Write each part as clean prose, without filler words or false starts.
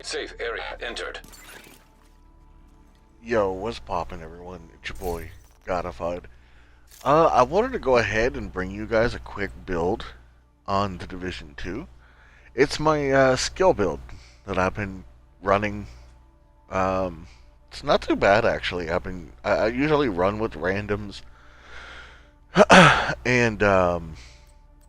Safe area entered. Yo, what's poppin', everyone? It's your boy, Godified. I wanted to go ahead and bring you guys a quick build on the Division 2. It's my skill build that I've been running. It's not too bad, actually. I usually run with randoms, and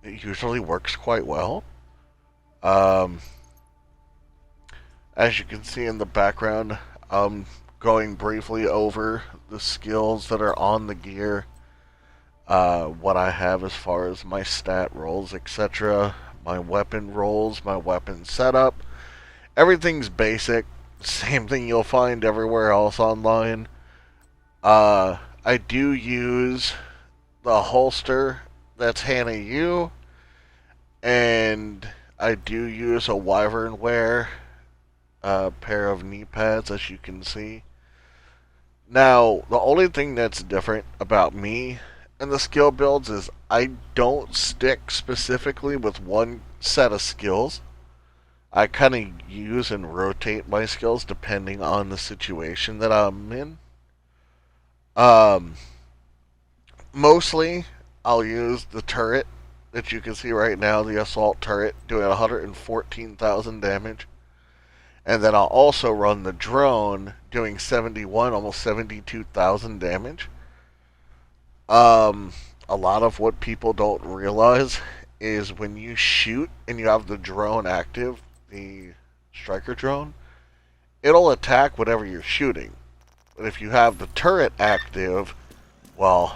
it usually works quite well. As you can see in the background, I'm going briefly over the skills that are on the gear, what I have as far as my stat rolls, etc., my weapon rolls, my weapon setup. Everything's basic, same thing you'll find everywhere else online. I do use the holster that's Hannah U, and I do use a wyvern wear pair of knee pads, as you can see. Now, the only thing that's different about me and the skill builds is I don't stick specifically with one set of skills. I kind of use and rotate my skills depending on the situation that I'm in. Mostly, I'll use the turret that you can see right now, the assault turret, doing 114,000 damage. And then I'll also run the drone, doing 71, almost 72,000 damage. A lot of what people don't realize is when you shoot and you have the drone active, the striker drone, it'll attack whatever you're shooting. But if you have the turret active, well,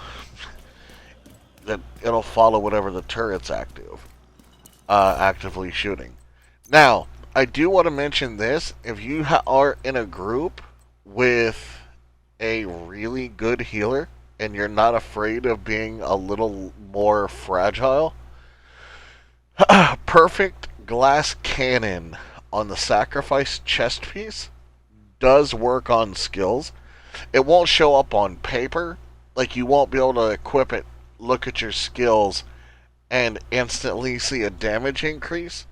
then it'll follow whatever the turret's actively shooting. Now, I do want to mention this. If you are in a group with a really good healer and you're not afraid of being a little more fragile, perfect glass cannon on the sacrifice chest piece does work on skills. It won't show up on paper. Like, you won't be able to equip it, look at your skills, and instantly see a damage increase.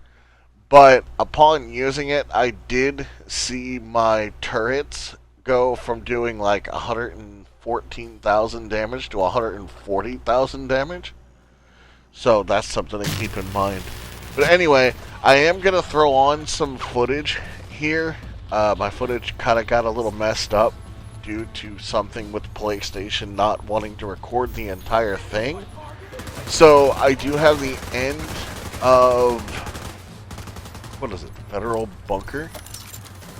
But upon using it, I did see my turrets go from doing like 114,000 damage to 140,000 damage. So that's something to keep in mind. But anyway, I am going to throw on some footage here. My footage kind of got a little messed up due to something with PlayStation not wanting to record the entire thing. So I do have the end of... what is it? Federal bunker.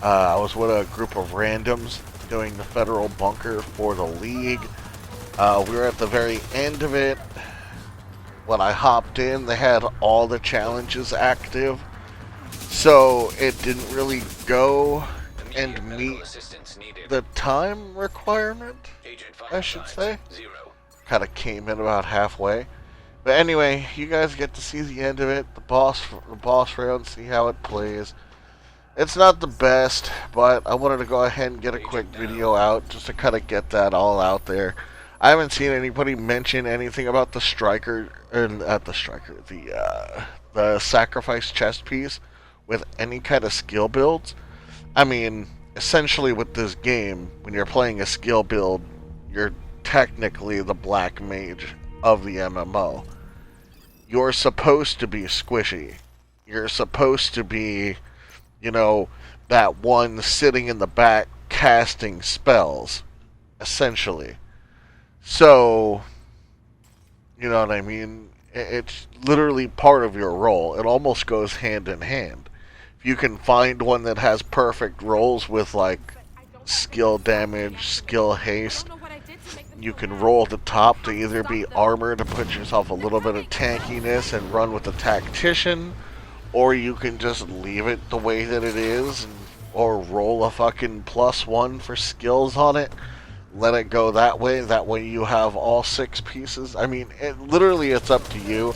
I was with a group of randoms doing the federal bunker for the league. We were at the very end of it. When I hopped in, they had all the challenges active, so it didn't really go and meet the time requirement, I should say. Kind of came in about halfway. But anyway, you guys get to see the end of it, the boss round, see how it plays. It's not the best, but I wanted to go ahead and get a quick video out just to kind of get that all out there. I haven't seen anybody mention anything about the striker, or the sacrifice chest piece with any kind of skill builds. I mean, essentially with this game, when you're playing a skill build, you're technically the black mage of the MMO. You're supposed to be squishy. You're supposed to be, you know, that one sitting in the back casting spells, essentially. So, you know what I mean? It's literally part of your role. It almost goes hand in hand. If you can find one that has perfect rolls with, like, skill damage, skill haste, you can roll at the top to either be armor to put yourself a little bit of tankiness and run with the tactician, or you can just leave it the way that it is, or roll a fucking +1 for skills on it. Let it go that way. That way you have all 6 pieces. I mean, literally it's up to you.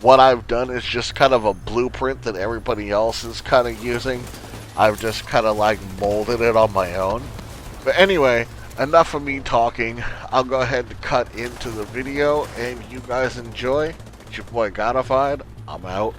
What I've done is just kind of a blueprint that everybody else is kind of using. I've just kind of like molded it on my own. But anyway, enough of me talking. I'll go ahead and cut into the video and you guys enjoy. It's your boy Godified. I'm out.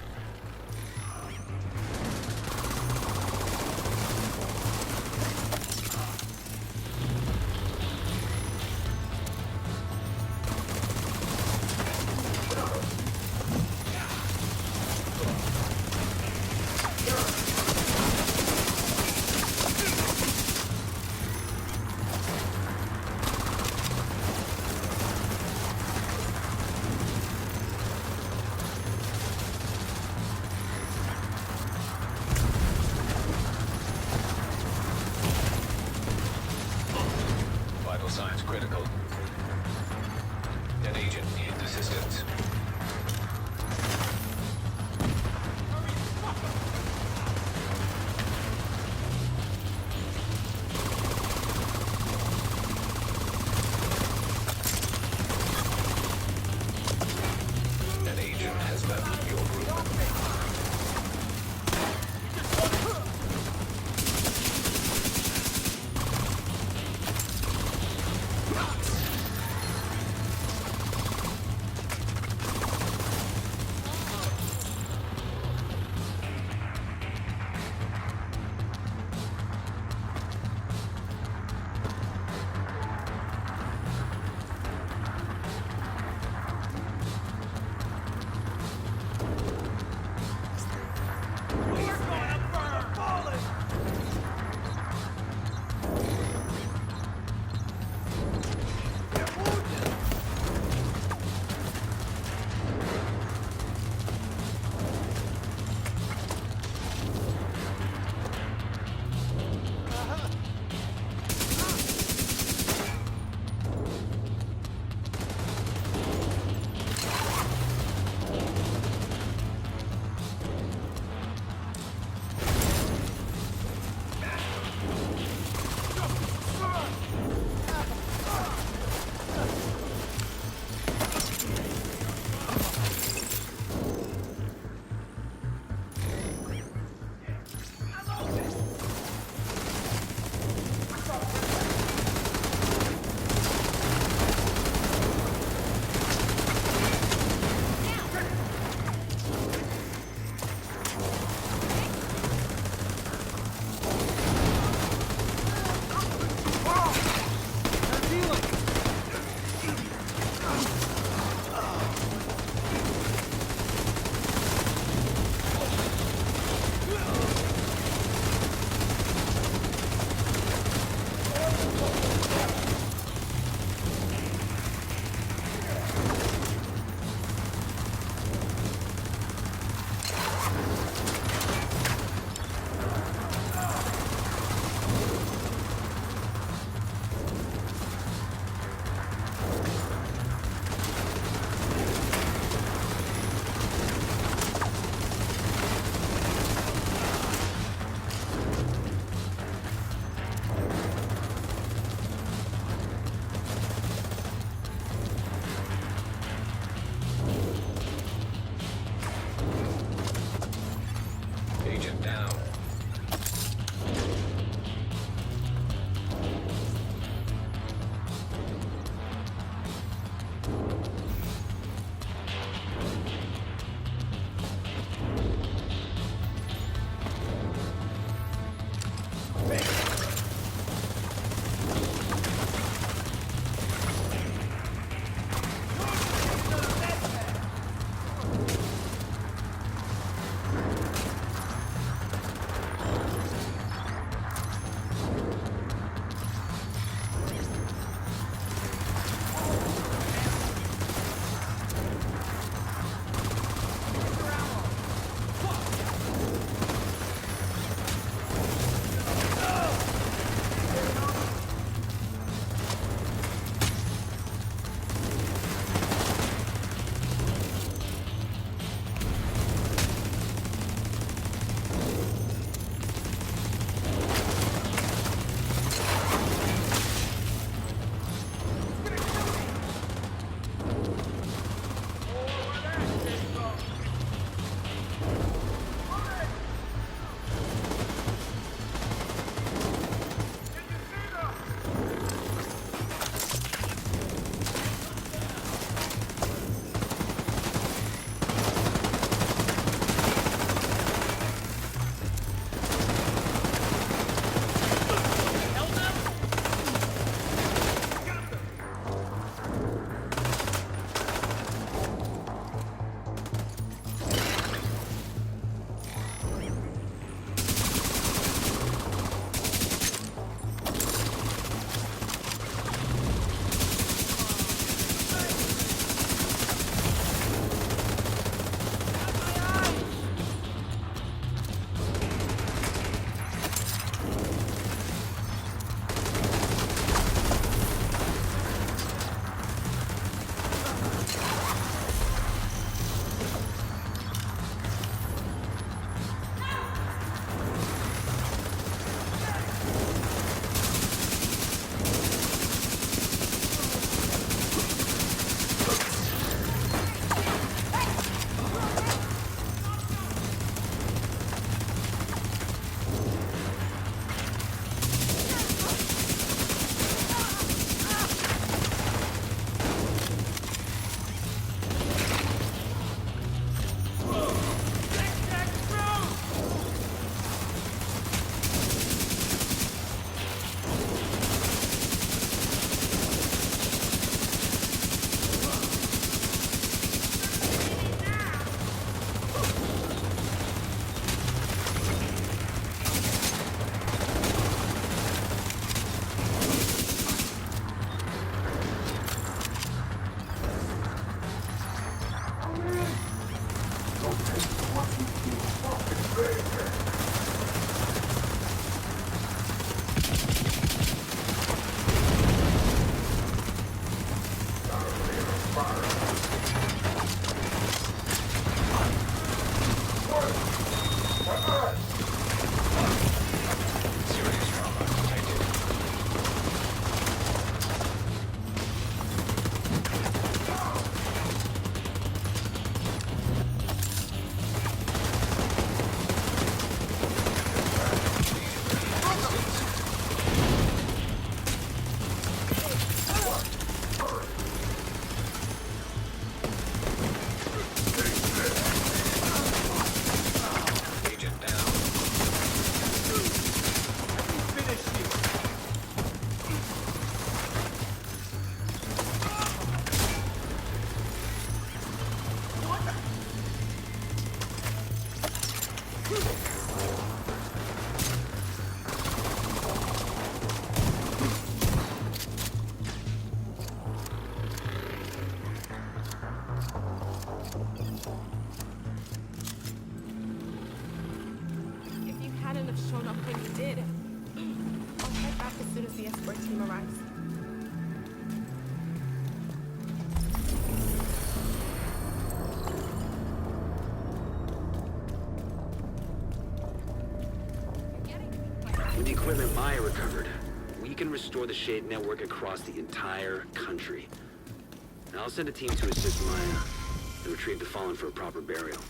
Serious trauma detected. Agent down. If you hadn't have shown up when you did, I'll head back as soon as the escort team arrives. With the equipment Maya recovered, we can restore the Shade network across the entire country. Now I'll send a team to assist Maya and retrieve the fallen for a proper burial.